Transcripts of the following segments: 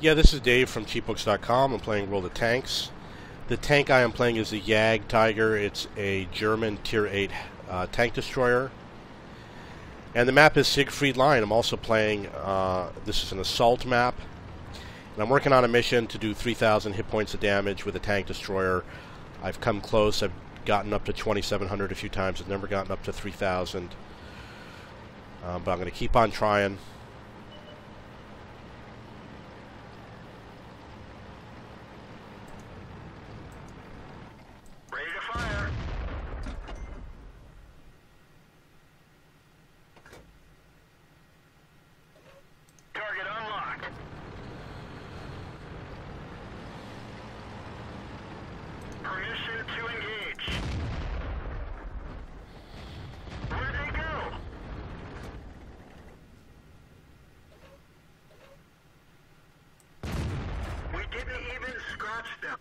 Yeah, this is Dave from cheapbooks.com. I'm playing World of Tanks. The tank I am playing is the Jagdtiger. It's a German Tier 8 tank destroyer. And the map is Siegfried Line. I'm also playing, this is an assault map. And I'm working on a mission to do 3,000 hit points of damage with a tank destroyer. I've come close. I've gotten up to 2,700 a few times. I've never gotten up to 3,000. But I'm going to keep on trying. Ready to fire. Target unlocked. Permission to engage. Where'd they go? We didn't even scratch them.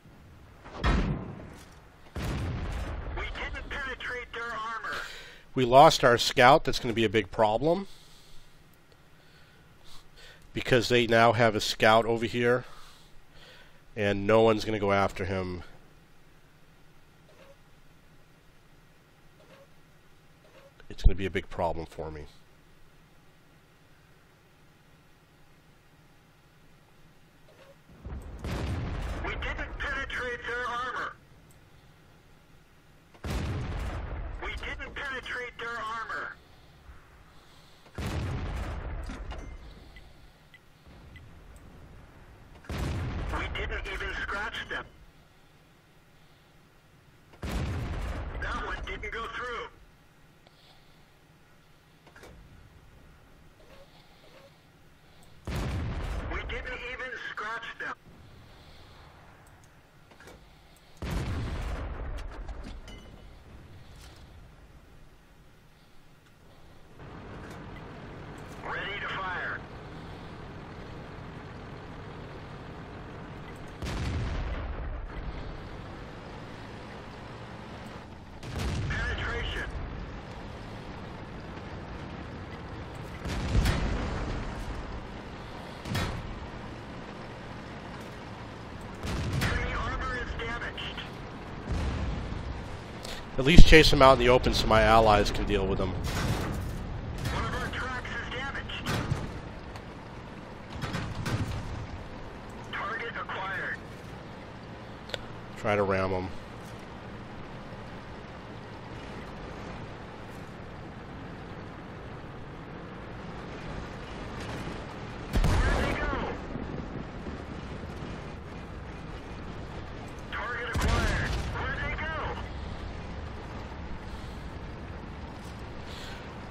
We didn't penetrate their armor. We lost our scout. That's going to be a big problem, because they now have a scout over here, and no one's going to go after him. It's going to be a big problem for me. We didn't penetrate their armor. We didn't penetrate their armor. We didn't even scratch them. That one didn't go through. We didn't even scratch them. Ready to fire. Penetration. Enemy armor is damaged. At least chase them out in the open so my allies can deal with them. One of our tracks is damaged. Target acquired. Try to ram them. Where'd they go? Target acquired. Where'd they go?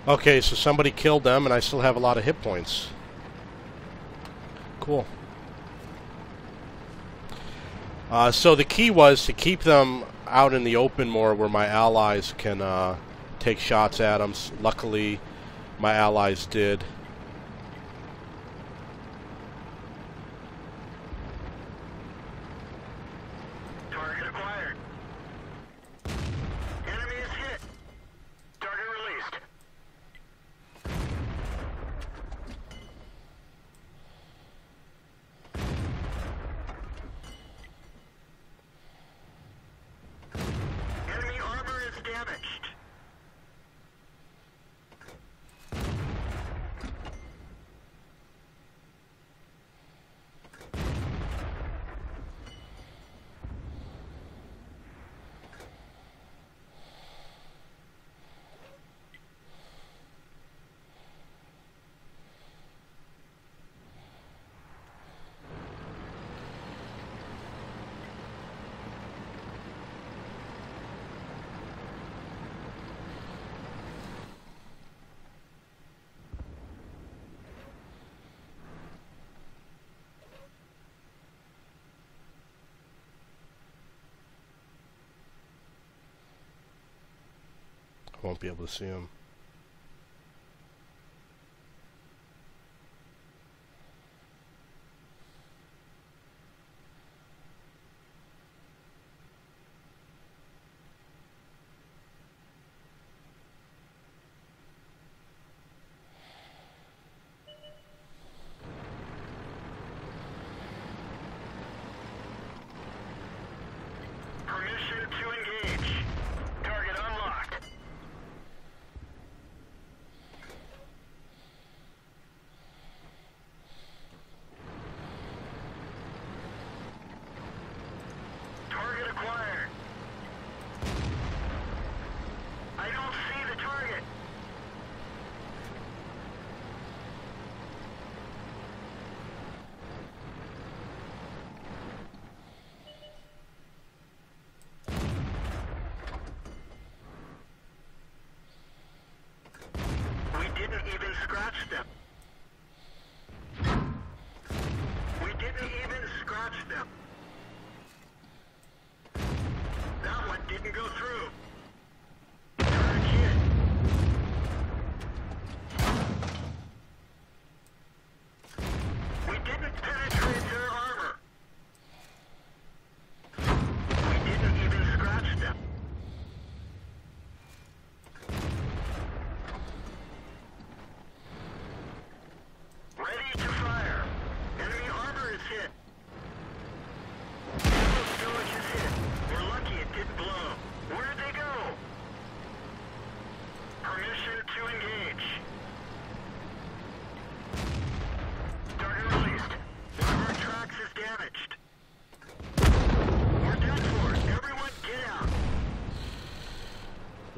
Okay, so somebody killed them, and I still have a lot of hit points. Cool. So the key was to keep them out in the open more, where my allies can take shots at them. Luckily, my allies did. Target acquired. Enemy is hit. Target released. Enemy armor is damaged. I won't be able to see them.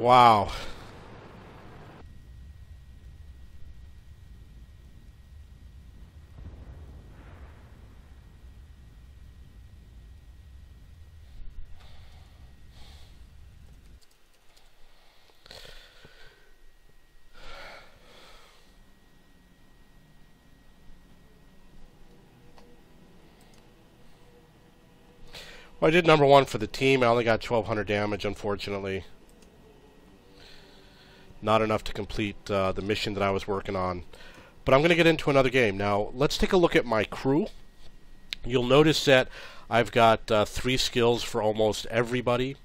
Wow. Well, I did number 1 for the team. I only got 1,200 damage, unfortunately. Not enough to complete the mission that I was working on. But I'm going to get into another game. Now, let's take a look at my crew. You'll notice that I've got 3 skills for almost everybody.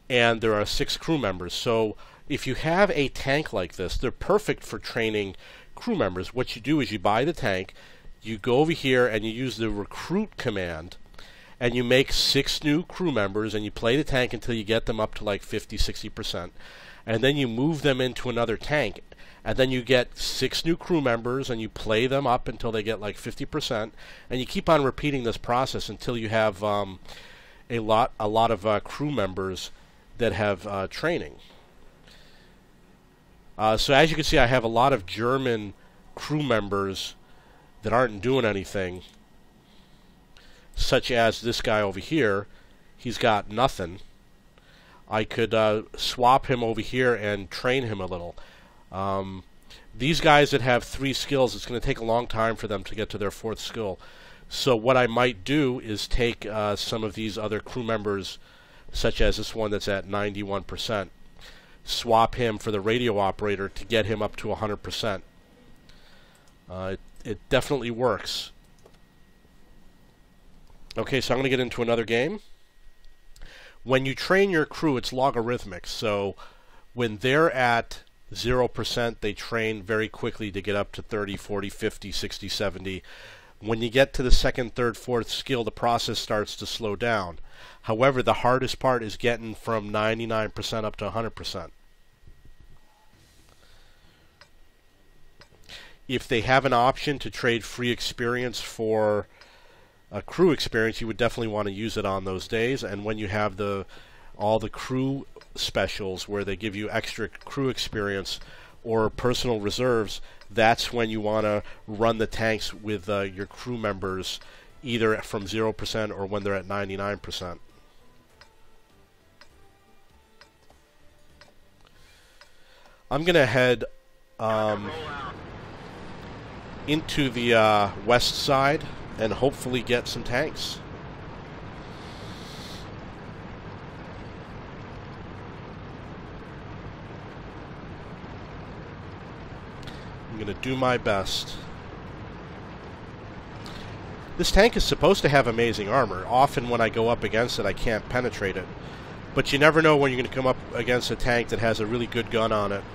And there are 6 crew members. So if you have a tank like this, they're perfect for training crew members. What you do is you buy the tank, you go over here and you use the recruit command, and you make 6 new crew members, and you play the tank until you get them up to like 50-60%. And then you move them into another tank, and then you get 6 new crew members, and you play them up until they get like 50%, and you keep on repeating this process until you have a lot of crew members that have training. So as you can see, I have a lot of German crew members that aren't doing anything, such as this guy over here. He's got nothing. I could swap him over here and train him a little. These guys that have 3 skills, it's going to take a long time for them to get to their 4th skill. So what I might do is take some of these other crew members, such as this one that's at 91%, swap him for the radio operator to get him up to 100%. It definitely works. Okay, so I'm going to get into another game. When you train your crew, it's logarithmic. So when they're at 0%, they train very quickly to get up to 30, 40, 50, 60, 70. When you get to the 2nd, 3rd, 4th skill, the process starts to slow down. However, the hardest part is getting from 99% up to 100%. If they have an option to trade free experience for a crew experience, you would definitely want to use it on those days. And when you have all the crew specials where they give you extra crew experience or personal reserves, that's when you want to run the tanks with your crew members, either from 0% or when they're at 99%. I'm going to head into the west side and hopefully get some tanks. I'm going to do my best. This tank is supposed to have amazing armor. Often when I go up against it, I can't penetrate it. But you never know when you're going to come up against a tank that has a really good gun on it.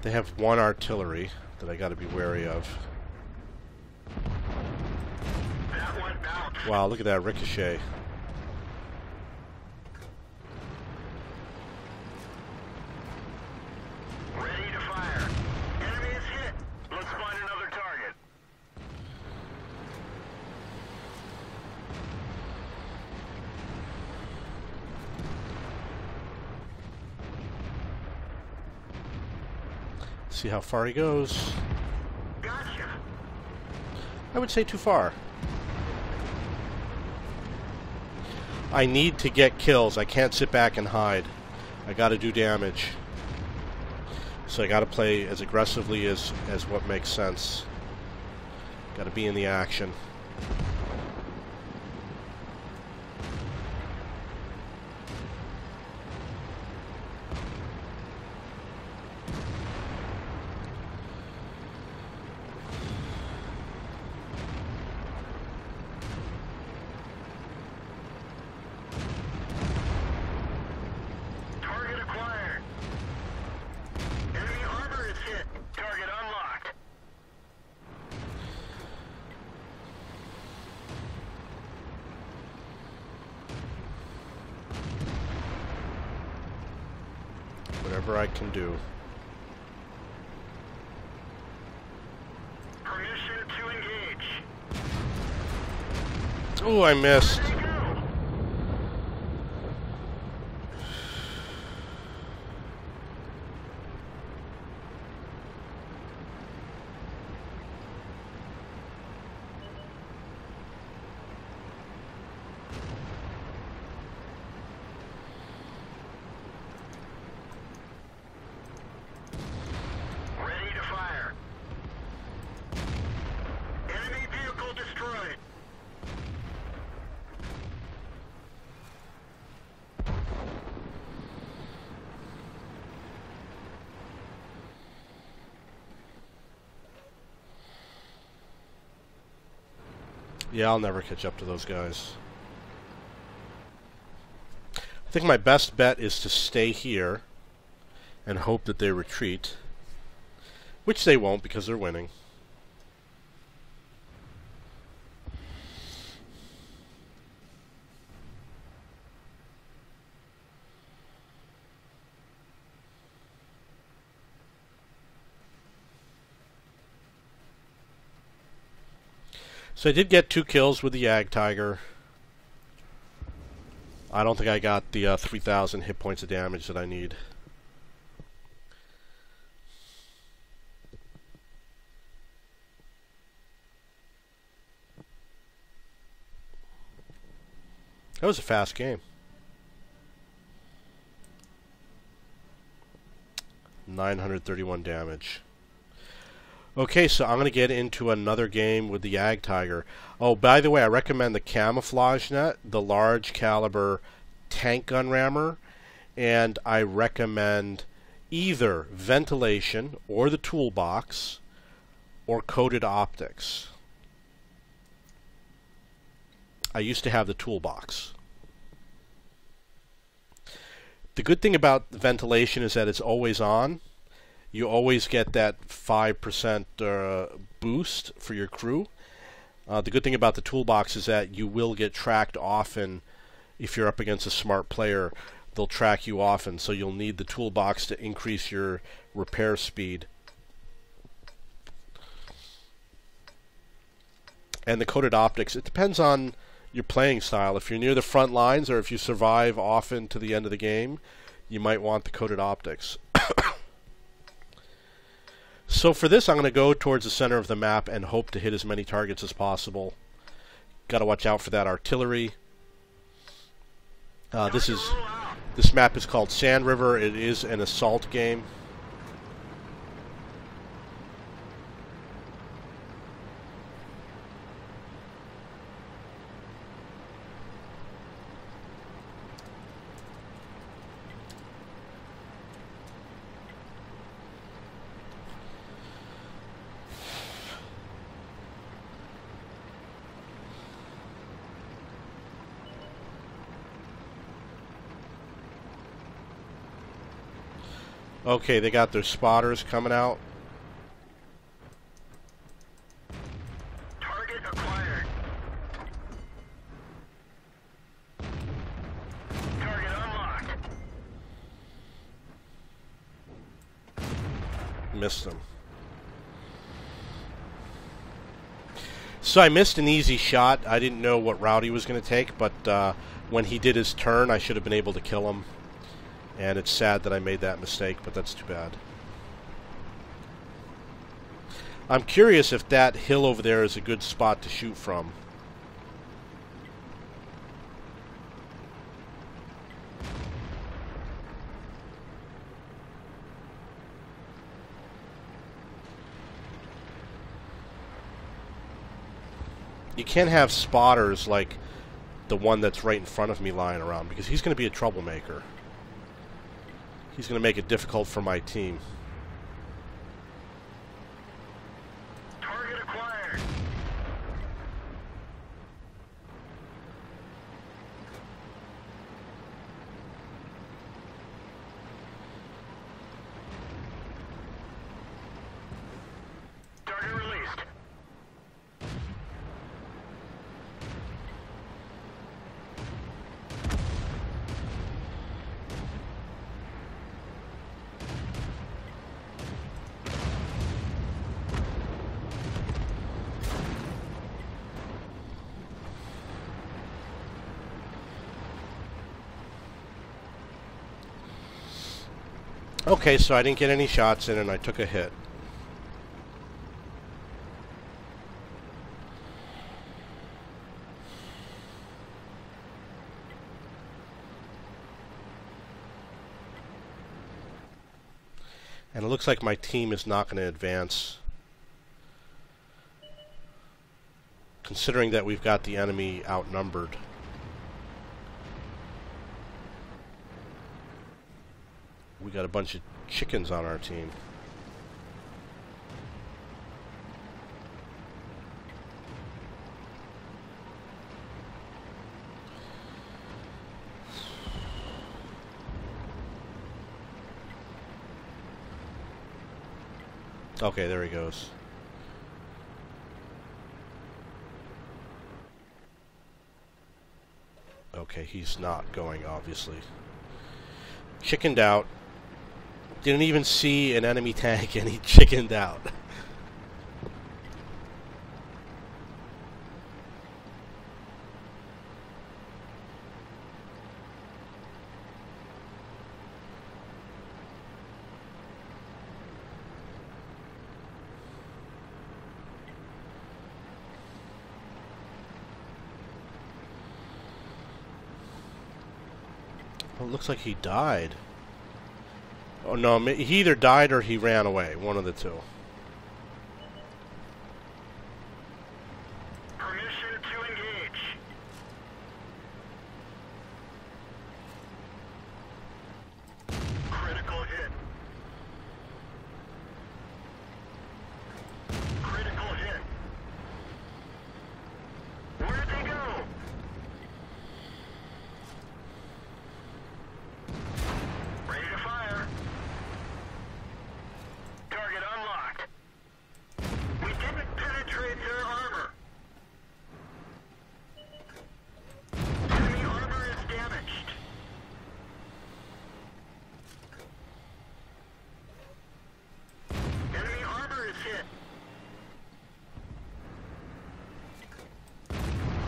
They have 1 artillery that I got to be wary of. Wow, look at that ricochet. Ready to fire. Enemy is hit. Let's find another target. See how far he goes. Gotcha. I would say too far. I need to get kills. I can't sit back and hide. I gotta do damage. So I gotta play as aggressively as what makes sense. Gotta be in the action. Target acquired. Enemy armor is hit. Target unlocked. Whatever I can do. Permission to engage. Oh, I missed. Ready to go. Ready to fire. Enemy vehicle destroyed. Yeah, I'll never catch up to those guys. I think my best bet is to stay here and hope that they retreat. Which they won't because they're winning. So I did get 2 kills with the Jagdtiger. I don't think I got the 3,000 hit points of damage that I need. That was a fast game. 931 damage. Okay, so I'm going to get into another game with the Jagdtiger. Oh, by the way, I recommend the camouflage net, the large caliber tank gun rammer, and I recommend either ventilation or the toolbox or coated optics. I used to have the toolbox. The good thing about ventilation is that it's always on. You always get that 5% boost for your crew. The good thing about the toolbox is that you will get tracked often. If you're up against a smart player, they'll track you often, so you'll need the toolbox to increase your repair speed. And the coated optics, it depends on your playing style. If you're near the front lines or if you survive often to the end of the game, you might want the coated optics. So for this, I'm going to go towards the center of the map and hope to hit as many targets as possible. Got to watch out for that artillery. This map is called Sand River. It is an assault game. Okay, they got their spotters coming out. Target acquired. Target unlocked. Missed them. So I missed an easy shot. I didn't know what route he was going to take, but when he did his turn, I should have been able to kill him. And it's sad that I made that mistake, but that's too bad. I'm curious if that hill over there is a good spot to shoot from. You can't have spotters like the one that's right in front of me lying around, because he's going to be a troublemaker. He's going to make it difficult for my team. Target acquired. Target released. Okay, so I didn't get any shots in and I took a hit. And it looks like my team is not going to advance, considering that we've got the enemy outnumbered. We got a bunch of chickens on our team. Okay, there he goes. Okay, he's not going, obviously. Chickened out. Didn't even see an enemy tank and he chickened out. Well, it looks like he died. Oh no, he either died or he ran away. One of the two. Permission to engage. Critical hit. Critical hit. Where'd they go? Ready to fire. Target unlocked. We didn't penetrate their armor. Enemy armor is damaged. Enemy armor is hit.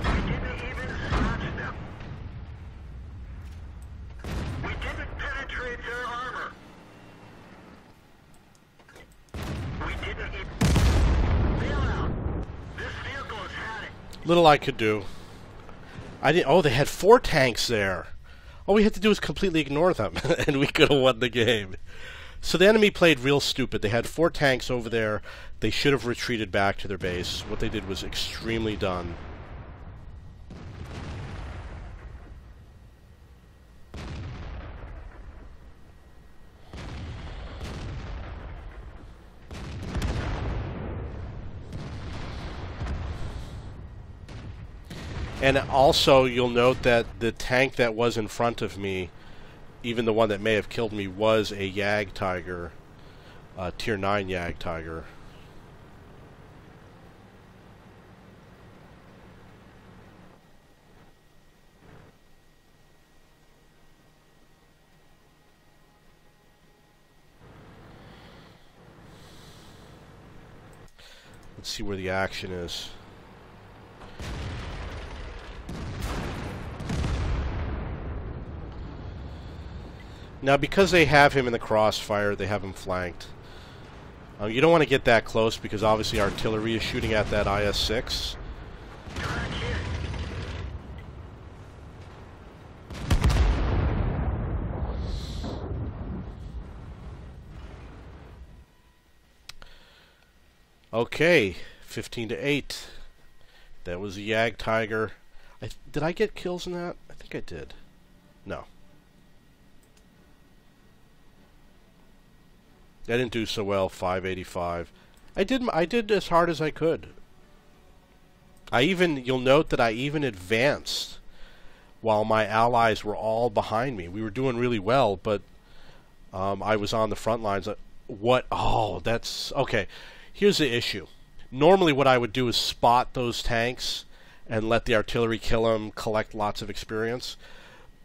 We didn't even scratch them. We didn't penetrate their armor. We didn't even bail out. This vehicle has had it. Little I could do. I didn't. Oh, they had 4 tanks there. All we had to do was completely ignore them, and we could have won the game. So the enemy played real stupid. They had 4 tanks over there. They should have retreated back to their base. What they did was extremely dumb. And also, you'll note that the tank that was in front of me, even the one that may have killed me, was a Jagdtiger, Tier 9 Jagdtiger. Let's see where the action is. Now, because they have him in the crossfire, they have him flanked. You don't want to get that close because obviously artillery is shooting at that IS-6. Okay, 15-8. That was a Jagdtiger. Did I get kills in that? I think I did. No. I didn't do so well. 585. I did as hard as I could. You'll note that I even advanced while my allies were all behind me. We were doing really well, but I was on the front lines. What? Oh, that's okay. Here's the issue. Normally what I would do is spot those tanks and let the artillery kill them, collect lots of experience.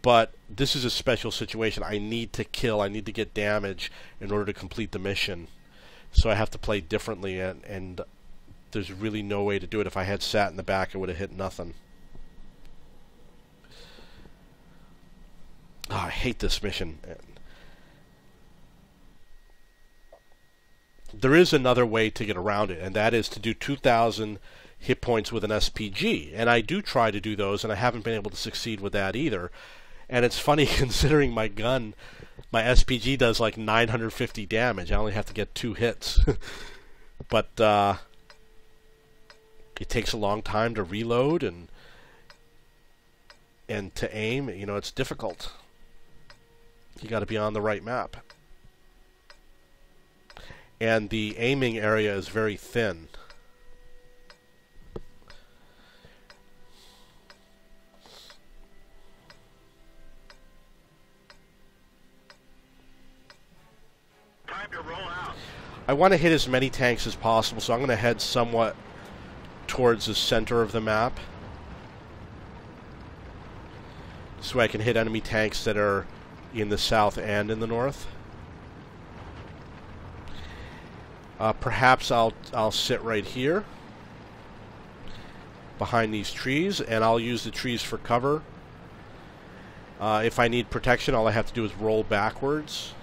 But this is a special situation. I need to kill, I need to get damage in order to complete the mission. So I have to play differently, and there's really no way to do it. If I had sat in the back, I would have hit nothing. Oh, I hate this mission. There is another way to get around it, and that is to do 2,000 hit points with an SPG. And I do try to do those, and I haven't been able to succeed with that either. And it's funny considering my gun, my SPG does like 950 damage. I only have to get 2 hits. But it takes a long time to reload and to aim. You know, it's difficult. You got to be on the right map. And the aiming area is very thin. Time to roll out. I want to hit as many tanks as possible, so I'm going to head somewhat towards the center of the map, so I can hit enemy tanks that are in the south and in the north. Perhaps I'll sit right here behind these trees, and I'll use the trees for cover. If I need protection, all I have to do is roll backwards.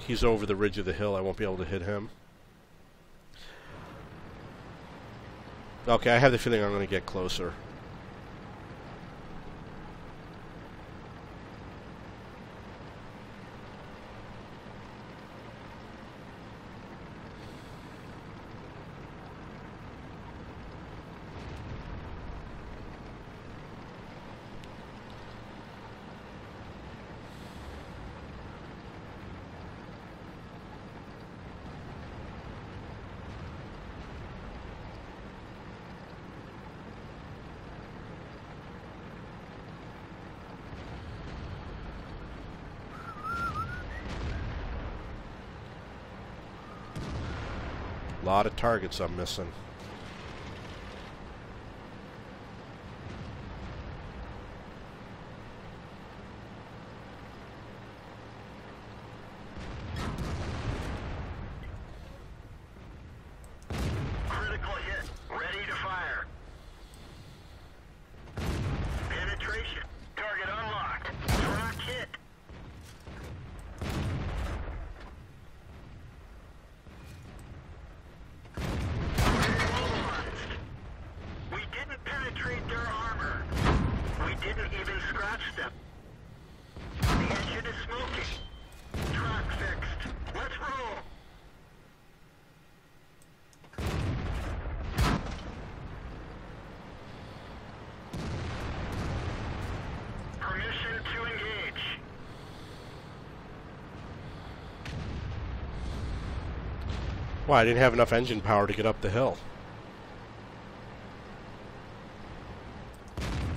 He's over the ridge of the hill. I won't be able to hit him. Okay, I have the feeling I'm going to get closer. A lot of targets I'm missing. Critical hit. Ready to fire. Penetration. Target unlocked. Track hit. We didn't penetrate their armor. We didn't even scratch them. The engine is smoking. Track fixed. Let's roll. Permission to engage. Well, I didn't have enough engine power to get up the hill.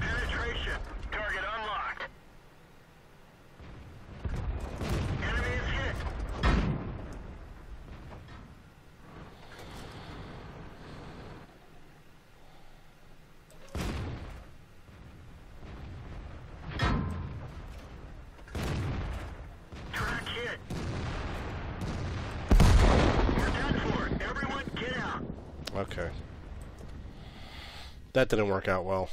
Penetration. Target unlocked. Enemy is hit. Track hit. We're done for. Everyone get out. Okay. That didn't work out well.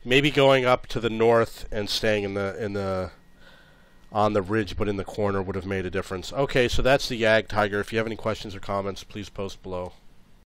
Maybe going up to the north and staying on the ridge but in the corner would have made a difference. Okay, so that's the Jagdtiger. If you have any questions or comments, please post below.